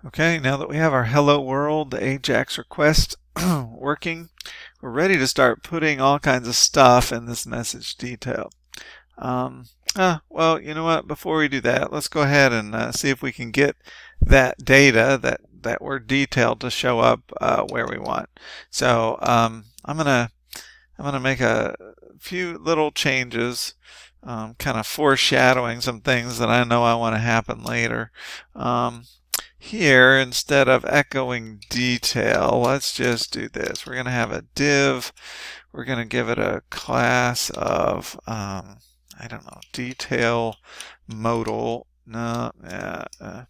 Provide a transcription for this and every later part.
Okay, now that we have our hello world, the Ajax request working, we're ready to start putting all kinds of stuff in this message detail. Well, you know what? Before we do that, let's go ahead and see if we can get that data, that word detail, to show up where we want. So I'm gonna make a few little changes, kind of foreshadowing some things that I know I want to happen later. Here, instead of echoing detail, let's just do this. We're going to have a div. We're going to give it a class of, I don't know, detail modal. No, let's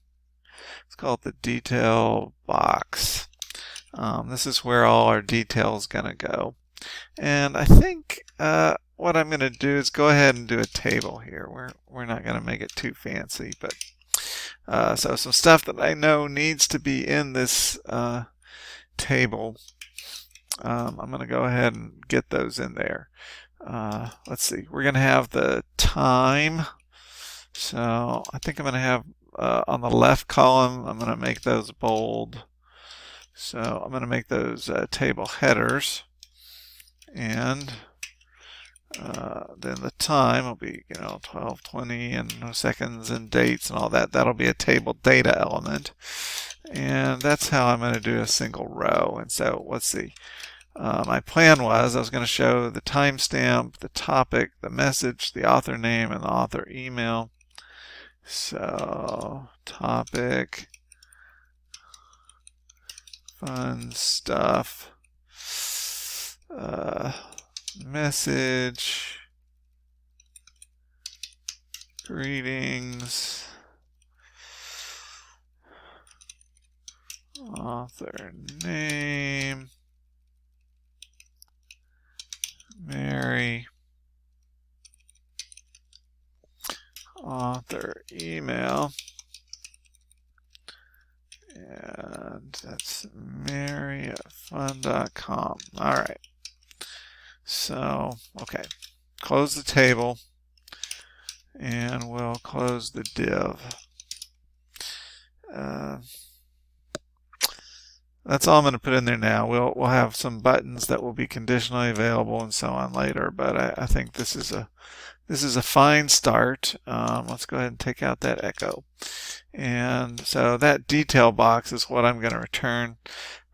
call it the detail box. This is where all our detail is going to go. And I think what I'm going to do is go ahead and do a table here. We're not going to make it too fancy, but so some stuff that I know needs to be in this table. I'm going to go ahead and get those in there. Let's see. We're going to have the time. So I think I'm going to have on the left column, I'm going to make those bold. So I'm going to make those table headers. And then the time will be, 12:20 and no seconds and dates and all that. That'll be a table data element. And that's how I'm going to do a single row. And so let's see. My plan was I was going to show the timestamp, the topic, the message, the author name, and the author email. So topic, fun stuff. Message, greetings, author name, Mary, author email, and that's mary@fun.com. All right. So, okay, close the table, and we'll close the div. That's all I'm going to put in there now. We'll have some buttons that will be conditionally available and so on later, but I think this is a fine start. Let's go ahead and take out that echo. And so that detail box is what I'm going to return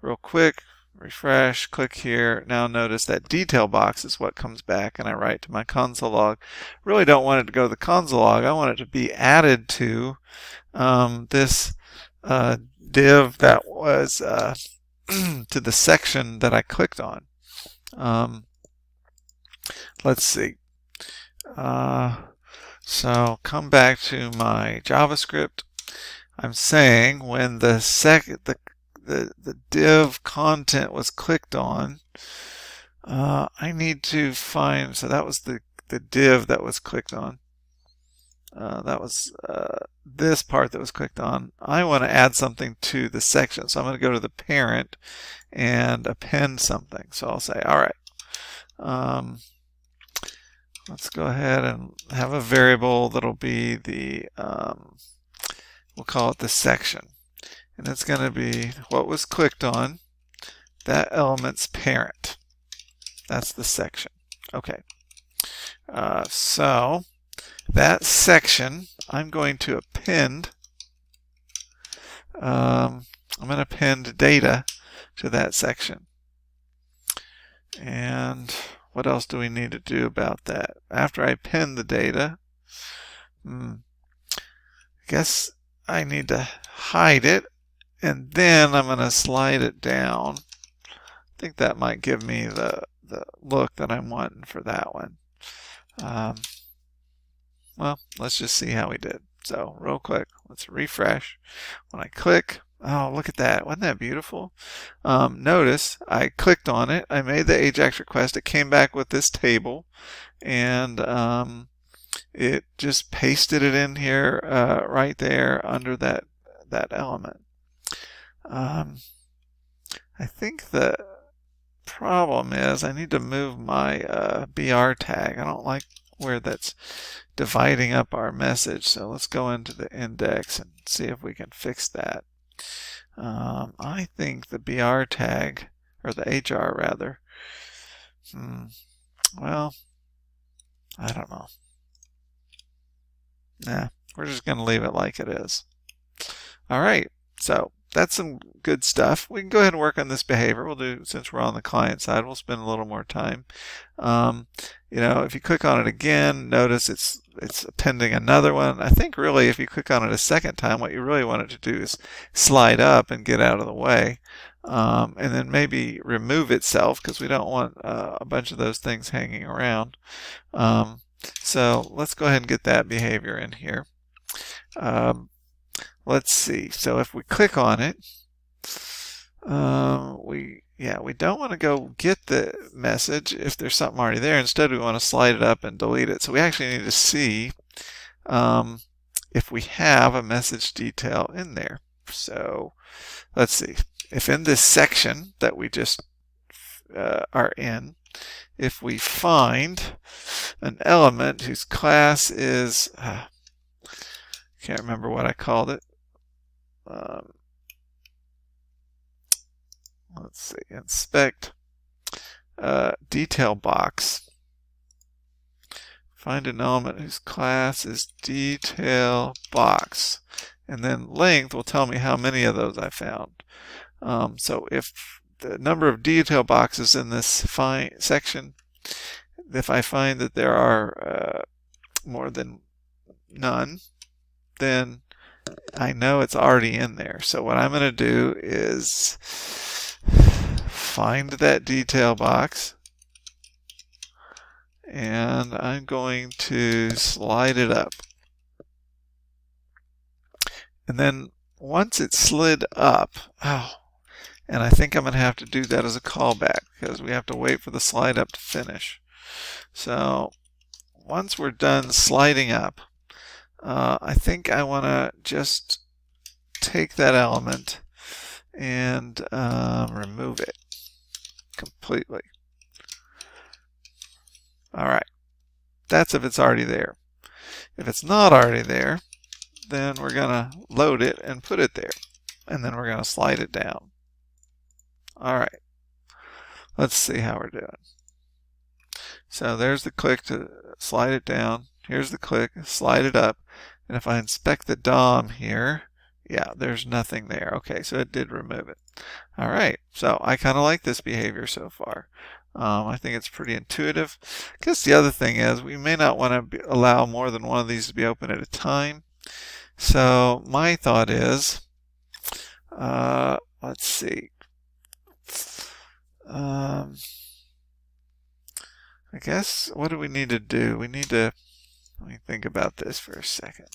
real quick. Refresh, click here. Now notice that detail box is what comes back, and I write to my console log. Really don't want it to go to the console log. I want it to be added to this div that was to the section that I clicked on. Let's see. So come back to my JavaScript. I'm saying when the div content was clicked on, I need to find, so that was the div that was clicked on. That was this part that was clicked on. I want to add something to the section, so I'm going to go to the parent and append something. So I'll say, all right, let's go ahead and have a variable that'll be the, we'll call it the section. And it's going to be what was clicked on, that element's parent. That's the section. Okay. So that section, I'm going to append. I'm going to append data to that section. And what else do we need to do about that? After I append the data, I guess I need to hide it. And then I'm going to slide it down. I think that might give me the look that I'm wanting for that one. Well, let's just see how we did. So real quick, let's refresh. When I click, oh, look at that. Wasn't that beautiful? Notice I clicked on it. I made the Ajax request. It came back with this table. And it just pasted it in here right there under that element. I think the problem is I need to move my BR tag. I don't like where that's dividing up our message. So let's go into the index and see if we can fix that. I think the BR tag, or the HR rather, well, I don't know. Nah, we're just going to leave it like it is. All right, so that's some good stuff. We can go ahead and work on this behavior. We'll do, since we're on the client side, we'll spend a little more time. If you click on it again, notice it's appending another one. I think really if you click on it a second time, what you really want it to do is slide up and get out of the way. And then maybe remove itself, because we don't want a bunch of those things hanging around. So let's go ahead and get that behavior in here. Let's see. So if we click on it, we don't want to go get the message if there's something already there. Instead, we want to slide it up and delete it. So we actually need to see if we have a message detail in there. So let's see. If in this section that we just are in, if we find an element whose class is, can't remember what I called it. Let's see, inspect detail box. Find an element whose class is detail box. And then length will tell me how many of those I found. So if the number of detail boxes in this section, if I find that there are more than none, then I know it's already in there. So what I'm going to do is find that detail box, and I'm going to slide it up. And then once it's slid up, and I think I'm going to have to do that as a callback, because we have to wait for the slide up to finish. So once we're done sliding up, I think I want to just take that element and remove it completely. All right, that's if it's already there. If it's not already there, then we're going to load it and put it there, and then we're going to slide it down. All right, let's see how we're doing. So there's the click to slide it down. Here's the click, slide it up. And if I inspect the DOM here, yeah, there's nothing there. Okay, so it did remove it. All right, so I kind of like this behavior so far. I think it's pretty intuitive. I guess the other thing is we may not want to allow more than one of these to be open at a time. So my thought is, let's see. I guess, what do we need to do? We need to, let me think about this for a second.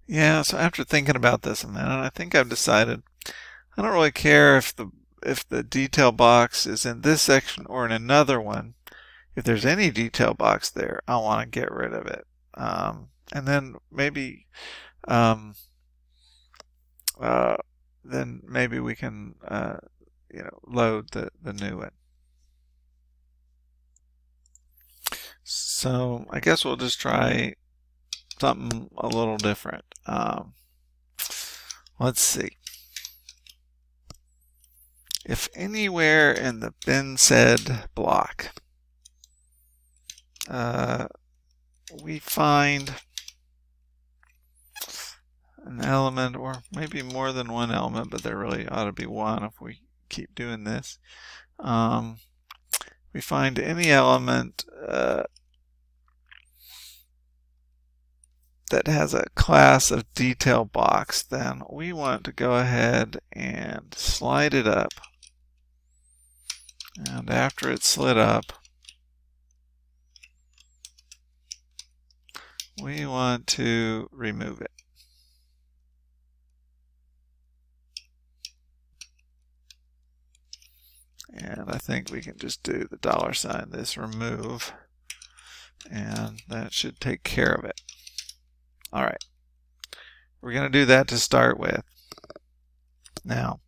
Yeah, so after thinking about this a minute, I think I've decided I don't really care if the detail box is in this section or in another one. If there's any detail box there, I want to get rid of it. And then maybe we can load the new one. So I guess we'll just try something a little different. Let's see. If anywhere in the been said block we find an element, or maybe more than one element, but there really ought to be one if we keep doing this. We find any element that has a class of detail box, then we want to go ahead and slide it up. And after it's slid up, we want to remove it. And I think we can just do the $ this remove, and that should take care of it. All right, we're going to do that to start with. Now,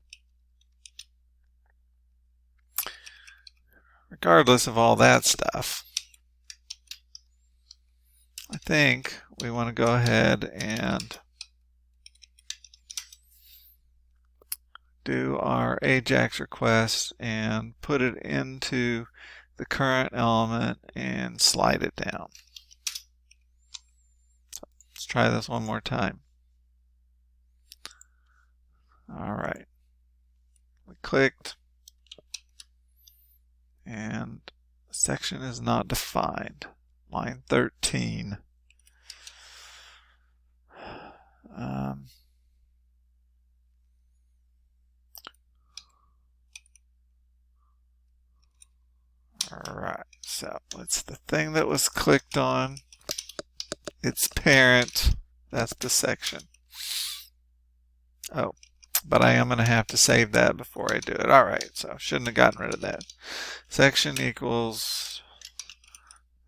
regardless of all that stuff, I think we want to go ahead and do our Ajax request and put it into the current element and slide it down. So let's try this one more time. All right. We clicked, and the section is not defined. Line 13. Alright, so it's the thing that was clicked on, its parent, that's the section. Oh, but I am going to have to save that before I do it. Alright, so shouldn't have gotten rid of that. Section equals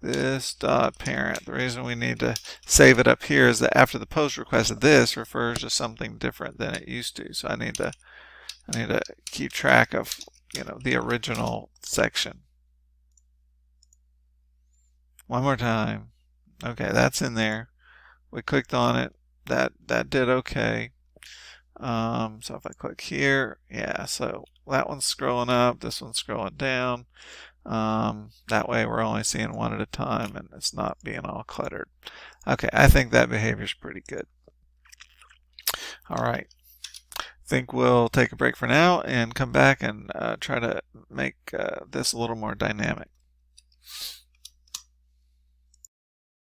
this dot parent. The reason we need to save it up here is that after the post request, this refers to something different than it used to. So I need to keep track of, the original section. One more time. Okay, that's in there. We clicked on it. That did okay. So if I click here, yeah, so that one's scrolling up, this one's scrolling down. That way we're only seeing one at a time and it's not being all cluttered. Okay, I think that behavior is pretty good. All right. I think we'll take a break for now and come back and try to make this a little more dynamic.